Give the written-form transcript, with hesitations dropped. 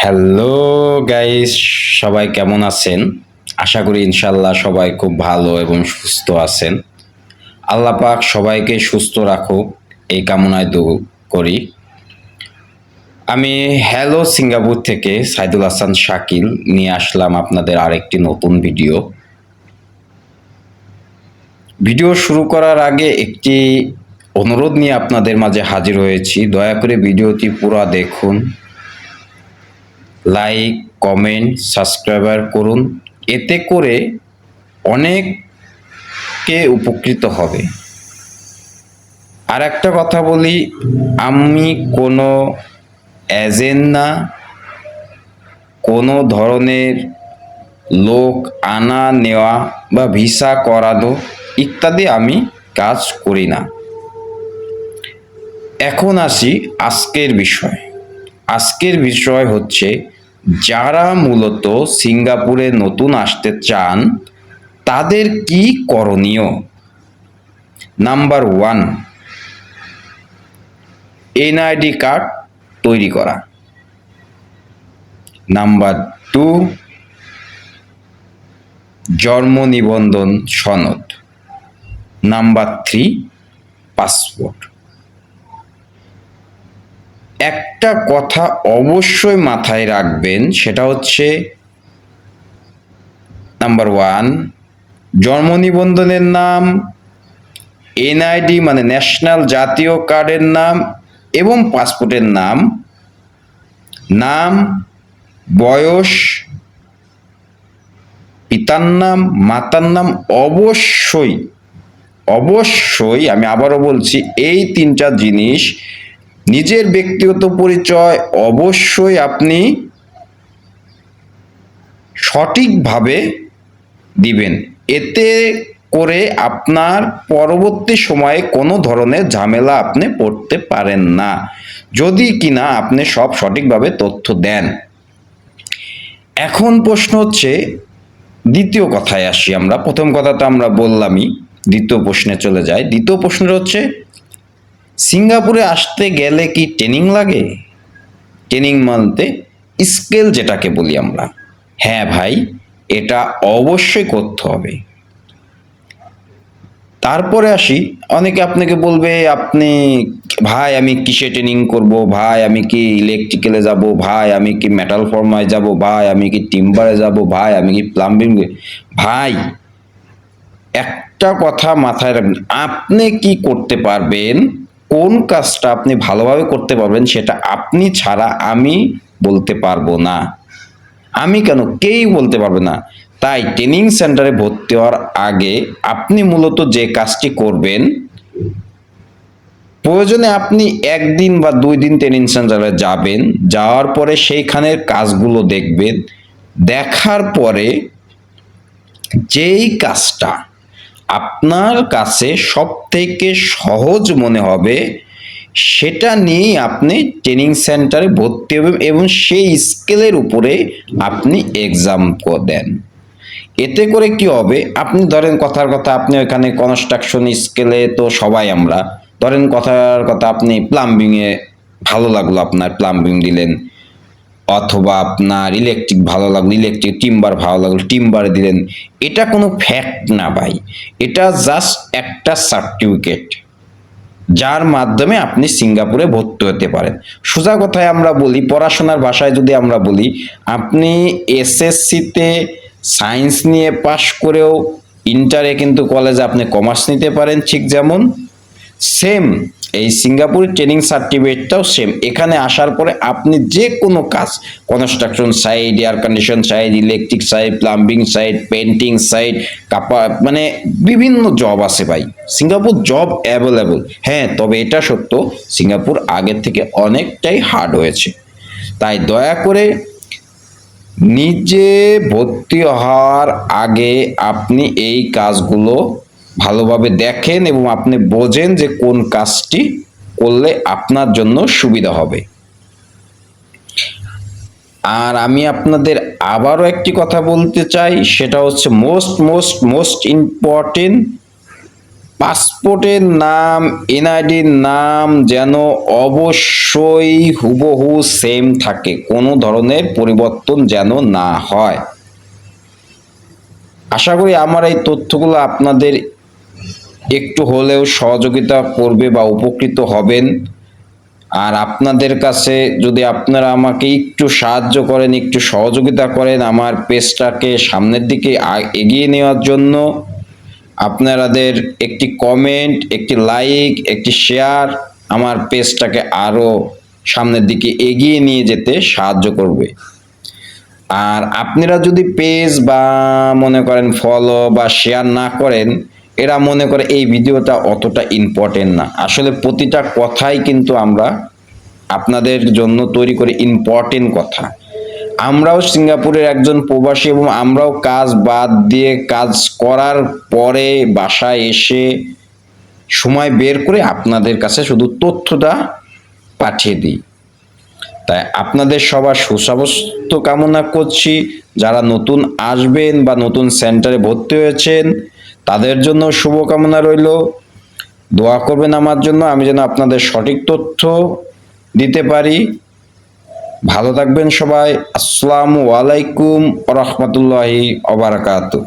Hello guys, সবাই কেমন আছেন? আশা করি ইনশাল্লাহ সবাই খুব ভালো এবং সুস্থ আছেন। আল্লাহ পাক সবাইকে সুস্থ রাখুক এই কামনায় করি। আমি হ্যালো সিঙ্গাপুর থেকে সাইদুল হাসান শাকিল নিয়ে আসলাম আপনাদের আরেকটি নতুন ভিডিও। ভিডিও শুরু করার আগে একটি অনুরোধ নিয়ে আপনাদের মাঝে হাজির হয়েছি। দয়া করে ভিডিওটি পুরো দেখুন, লাইক, কমেন্ট, সাবস্ক্রাইবার করুন। এতে করে অনেকে উপকৃত হবে। আর একটা কথা বলি, আমি কোনো এজেন্ট না, কোনো ধরনের লোক আনা নেওয়া বা ভিসা করানো ইত্যাদি আমি কাজ করি না। এখন আসি আজকের বিষয়। আজকের বিষয় হচ্ছে, যারা মূলত সিঙ্গাপুরে নতুন আসতে চান তাদের কি করণীয়। নাম্বার 1, এনআইডি কার্ড তৈরি করা। নাম্বার 2, জন্ম নিবন্ধন সনদ। Number 3, passport. একটা কথা অবশ্যই মাথায় রাখবেন, সেটা হচ্ছে নাম্বার 1, জন্ম নিবন্ধনের নাম, এনআইডি মানে ন্যাশনাল জাতীয় কার্ডের নাম এবং পাসপোর্টের নাম, বয়স, পিতার নাম, মাতার নাম অবশ্যই অবশ্যই, আমি আবারও বলছি, এই 3টা জিনিস, নিজের ব্যক্তিগত পরিচয় অবশ্যই আপনি সঠিকভাবে দিবেন। এতে করে আপনার পরবর্তী সময়ে কোনো ধরনের ঝামেলা আপনি পড়তে পারেন না, যদি কিনা আপনি সব সঠিকভাবে তথ্য দেন। এখন প্রশ্ন হচ্ছে, দ্বিতীয় কথায় আসি আমরা। প্রথম কথা তো আমরা বললামই, দ্বিতীয় প্রশ্নে চলে যায়। দ্বিতীয় প্রশ্নটা হচ্ছে, সিঙ্গাপুরে আসতে গেলে কি ট্রেনিং লাগে? ট্রেনিং মানতে স্কেল যেটাকে বলি আমরা। হ্যাঁ ভাই, এটা অবশ্যই করতে হবে। তারপরে আসি, অনেকে আপনাকে বলবে, আপনি ভাই আমি কিসে ট্রেনিং করব, ভাই আমি কি ইলেকট্রিক্যালে যাব, ভাই আমি কি মেটাল ফর্মায় যাব, ভাই আমি কি টিম্বারে যাব, ভাই আমি কি প্লাম্বিং। ভাই একটা কথা মাথায় রাখবেন, আপনি কি করতে পারবেন, কোন কাজটা আপনি ভালোভাবে করতে পারবেন, সেটা আপনি ছাড়া আমি বলতে পারবো না। আমি কেন, কেউই বলতে পারবে না। তাই ট্রেনিং সেন্টারে ভর্তি হওয়ার আগে আপনি মূলত যে কাজটি করবেন, প্রয়োজনে আপনি 1 দিন বা 2 দিন ট্রেনিং সেন্টারে যাবেন, যাওয়ার পরে সেইখানের কাজগুলো দেখবেন। দেখার পরে যেই কাজটা আপনার কাছে সব থেকে সহজ মনে হবে, সেটা নিয়েই আপনি ট্রেনিং সেন্টারে ভর্তি হবেন এবং সেই স্কেলের উপরে আপনি এক্সাম দেন। এতে করে কি হবে, আপনি ধরেন কথার কথা, আপনি ওইখানে কনস্ট্রাকশন স্কেলে তো সবাই আমরা, ধরেন কথার কথা আপনি প্লাম্বিংয়ে ভালো লাগলো, আপনার প্লাম্বিং দিলেন, অথবা আপনার ইলেকট্রিক ভালো লাগলো, ইলেকট্রিক, টিম্বার ভালো লাগলো, টিম্বার দিলেন। এটা কোনো ফ্যাক্ট না ভাই, এটা জাস্ট একটা সার্টিফিকেট, যার মাধ্যমে আপনি সিঙ্গাপুরে ভর্তি হতে পারেন। সোজা কথায় আমরা বলি, পড়াশোনার ভাষায় যদি আমরা বলি, আপনি এসএসসিতে সায়েন্স নিয়ে পাশ করেও ইন্টারে কিন্তু কলেজে আপনি কমার্স নিতে পারেন, ঠিক যেমন সেম এই সিঙ্গাপুরের ট্রেনিং সার্টিফিকেটটাও সেম। এখানে আসার পরে আপনি যে কোনো কাজ, construction site, air condition site, electric site, plumbing site, painting site, মানে বিভিন্ন জব আছে ভাই, সিঙ্গাপুর জব অ্যাভেলেবল। হ্যাঁ, তবে এটা সত্য, সিঙ্গাপুর আগের থেকে অনেকটাই হার্ড হয়েছে। তাই দয়া করে নিজে ভর্তি হওয়ার আগে আপনি এই কাজগুলো ভালোভাবে দেখেন এবং আপনি বোঝেন যে কোন কাজটি করলে আপনার জন্য সুবিধা হবে। আর আমি আপনাদের আবারও একটি কথা বলতে চাই, সেটা হচ্ছে মোস্ট ইম্পর্টেন্ট, পাসপোর্টের নাম, এনআইডির নাম যেন অবশ্যই হুবহু সেম থাকে, কোনো ধরনের পরিবর্তন যেন না হয়। আশা করি আমার এই তথ্যগুলো আপনাদের একটু হলেও সহযোগিতা করবে বা উপকৃত হবেন। আর আপনাদের কাছে যদি আপনারা আমাকে একটু সাহায্য করেন, একটু সহযোগিতা করেন আমার পেজটাকে সামনের দিকে এগিয়ে নেওয়ার জন্য, আপনাদের একটি কমেন্ট, একটি লাইক, একটি শেয়ার আমার পেজটাকে আরও সামনের দিকে এগিয়ে নিয়ে যেতে সাহায্য করবে। আর আপনারা যদি পেজ বা মনে করেন ফলো বা শেয়ার না করেন, এরা মনে করে এই ভিডিওটা অতটা ইম্পর্টেন্ট না। আসলে প্রতিটা কথাই কিন্তু আমরা আপনাদের জন্য তৈরি করি ইম্পর্টেন্ট কথা। আমরাও সিঙ্গাপুরের একজন প্রবাসী এবং আমরাও কাজ বাদ দিয়ে কাজ করার পরে বাসায় এসে সময় বের করে আপনাদের কাছে শুধু তথ্যটা পাঠিয়ে দিই। তাই আপনাদের সবার সুস্বাস্থ্য কামনা করছি। যারা নতুন আসবেন বা নতুন সেন্টারে ভর্তি হয়েছেন তাদের জন্য শুভকামনা রইল। দোয়া করবেন আমার জন্য, আমি যেন আপনাদের সঠিক তথ্য দিতে পারি। ভালো থাকবেন সবাই। আসসালামু আলাইকুম ওয়া রাহমাতুল্লাহি ওয়া বারাকাতুহু।